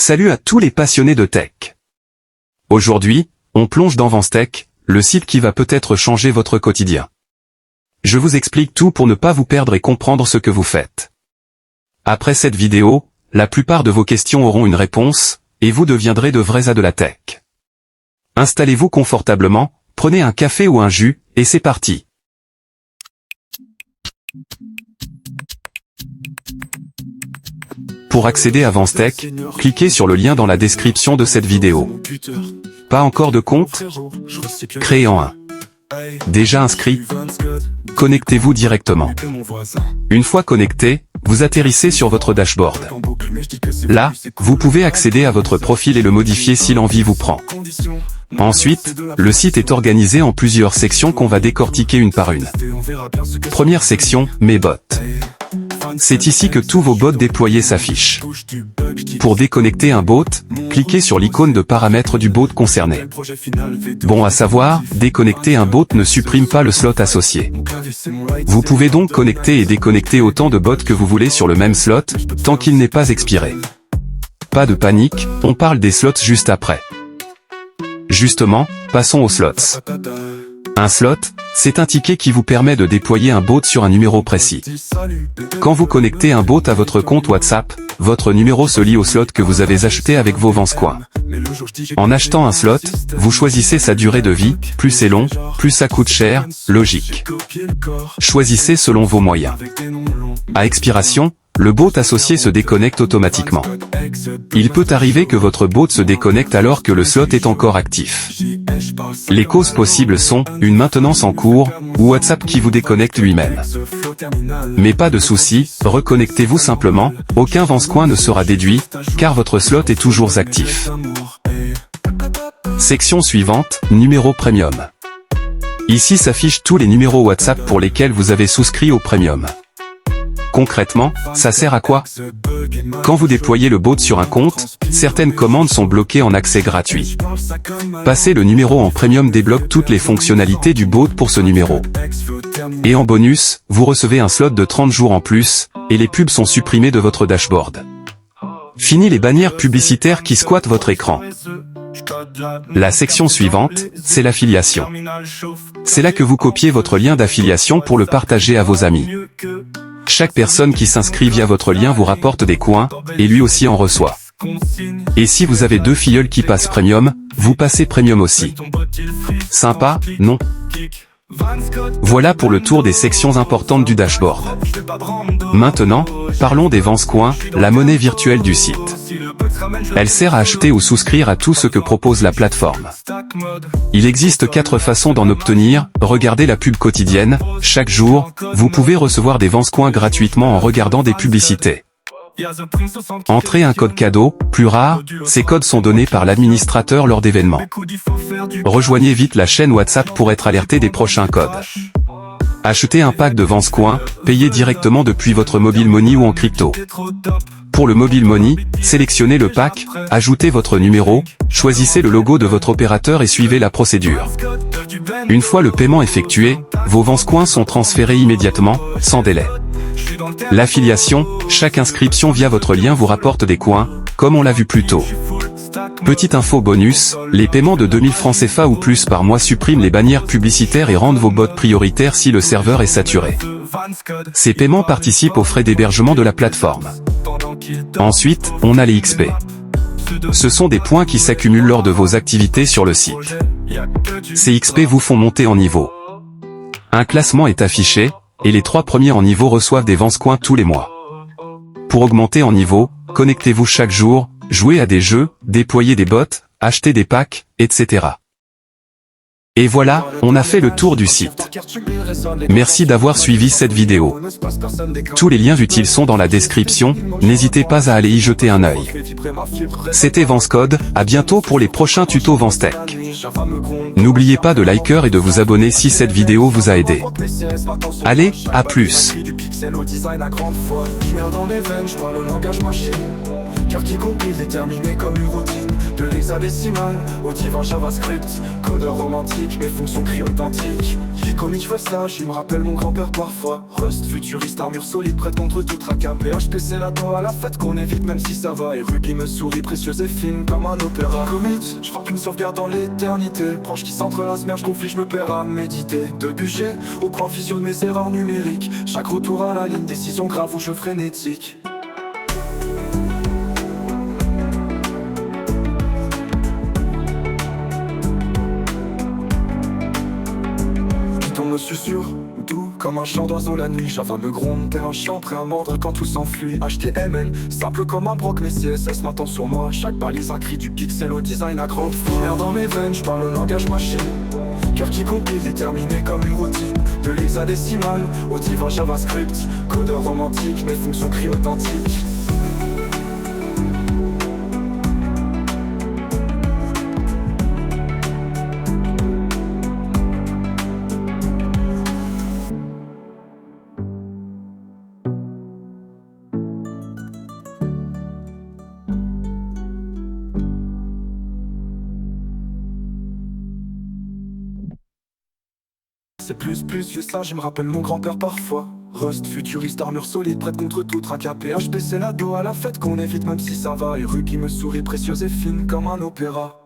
Salut à tous les passionnés de tech. Aujourd'hui, on plonge dans Vanstech, le site qui va peut-être changer votre quotidien. Je vous explique tout pour ne pas vous perdre et comprendre ce que vous faites. Après cette vidéo, la plupart de vos questions auront une réponse, et vous deviendrez de vrais as de la tech. Installez-vous confortablement, prenez un café ou un jus, et c'est parti. Pour accéder à Vanstech, cliquez sur le lien dans la description de cette vidéo. Pas encore de compte? Créez-en un. Déjà inscrit? Connectez-vous directement. Une fois connecté, vous atterrissez sur votre dashboard. Là, vous pouvez accéder à votre profil et le modifier si l'envie vous prend. Ensuite, le site est organisé en plusieurs sections qu'on va décortiquer une par une. Première section, Mes bots. C'est ici que tous vos bots déployés s'affichent. Pour déconnecter un bot, cliquez sur l'icône de paramètres du bot concerné. Bon à savoir, déconnecter un bot ne supprime pas le slot associé. Vous pouvez donc connecter et déconnecter autant de bots que vous voulez sur le même slot, tant qu'il n'est pas expiré. Pas de panique, on parle des slots juste après. Justement, passons aux slots. Un slot, c'est un ticket qui vous permet de déployer un bot sur un numéro précis. Quand vous connectez un bot à votre compte WhatsApp, votre numéro se lie au slot que vous avez acheté avec vos Vanscoin. En achetant un slot, vous choisissez sa durée de vie, plus c'est long, plus ça coûte cher, logique. Choisissez selon vos moyens. À expiration, le bot associé se déconnecte automatiquement. Il peut arriver que votre bot se déconnecte alors que le slot est encore actif. Les causes possibles sont, une maintenance en cours, ou WhatsApp qui vous déconnecte lui-même. Mais pas de souci, reconnectez-vous simplement, aucun Vanscoin ne sera déduit, car votre slot est toujours actif. Section suivante, numéro premium. Ici s'affichent tous les numéros WhatsApp pour lesquels vous avez souscrit au premium. Concrètement, ça sert à quoi? Quand vous déployez le bot sur un compte, certaines commandes sont bloquées en accès gratuit. Passer le numéro en premium débloque toutes les fonctionnalités du bot pour ce numéro. Et en bonus, vous recevez un slot de 30 jours en plus, et les pubs sont supprimées de votre dashboard. Fini les bannières publicitaires qui squattent votre écran. La section suivante, c'est l'affiliation. C'est là que vous copiez votre lien d'affiliation pour le partager à vos amis. Chaque personne qui s'inscrit via votre lien vous rapporte des coins, et lui aussi en reçoit. Et si vous avez 2 filleuls qui passent premium, vous passez premium aussi. Sympa, non? Voilà pour le tour des sections importantes du dashboard. Maintenant, parlons des Vanscoin, la monnaie virtuelle du site. Elle sert à acheter ou souscrire à tout ce que propose la plateforme. Il existe 4 façons d'en obtenir. Regardez la pub quotidienne. Chaque jour, vous pouvez recevoir des Vanscoin gratuitement en regardant des publicités. Entrez un code cadeau, plus rare, ces codes sont donnés par l'administrateur lors d'événements. Rejoignez vite la chaîne WhatsApp pour être alerté des prochains codes. Achetez un pack de Vanscoin, payez directement depuis votre mobile money ou en crypto. Pour le mobile money, sélectionnez le pack, ajoutez votre numéro, choisissez le logo de votre opérateur et suivez la procédure. Une fois le paiement effectué, vos Vanscoin sont transférés immédiatement, sans délai. L'affiliation, chaque inscription via votre lien vous rapporte des coins, comme on l'a vu plus tôt. Petite info bonus, les paiements de 2000 francs CFA ou plus par mois suppriment les bannières publicitaires et rendent vos bots prioritaires si le serveur est saturé. Ces paiements participent aux frais d'hébergement de la plateforme. Ensuite, on a les XP. Ce sont des points qui s'accumulent lors de vos activités sur le site. Ces XP vous font monter en niveau. Un classement est affiché, et les 3 premiers en niveau reçoivent des Vanscoin tous les mois. Pour augmenter en niveau, connectez-vous chaque jour, jouez à des jeux, déployez des bots, achetez des packs, etc. Et voilà, on a fait le tour du site. Merci d'avoir suivi cette vidéo. Tous les liens utiles sont dans la description, n'hésitez pas à aller y jeter un œil. C'était Vanscode, à bientôt pour les prochains tutos Vanstech. N'oubliez pas de liker et de vous abonner si cette vidéo vous a aidé. Allez, à plus. Car quiconque est déterminé comme une routine. De l'hexadécimal au divin JavaScript. Codeur romantique, mes fonctions crient authentiques. Comme je fais ça, il me rappelle mon grand-père parfois. Rust, futuriste, armure solide, prête contre tout tracas. PHPC la toi à la fête qu'on évite même si ça va. Et Ruby me sourit, précieuse et fine comme un opéra. Commit, je frappe une sauvegarde dans l'éternité. Branche qui s'entrelacent, merde, je conflit, je me perds à méditer. De budget au point fusion de mes erreurs numériques. Chaque retour à la ligne, décision grave ou jeu frénétique. Me susurre, doux comme un chant d'oiseau la nuit. Java me gronde, t'es un chien prêt à mordre quand tout s'enfuit. HTML, simple comme un broc, mais CSS m'attend sur moi. Chaque balise un cri du pixel au design à grande fou. L'air dans mes veines, j'parle le langage machine. Cœur qui compile, déterminé comme une routine. De l'hexadécimal au divin JavaScript. Codeur romantique, mes fonctions crient authentiques. C'est plus vieux ça, je me rappelle mon grand-père parfois. Rust, futuriste, armure solide, prête contre tout tracas. PHP c'est la dos à la fête qu'on évite même si ça va. Et Ruby me sourit, précieuse et fine comme un opéra.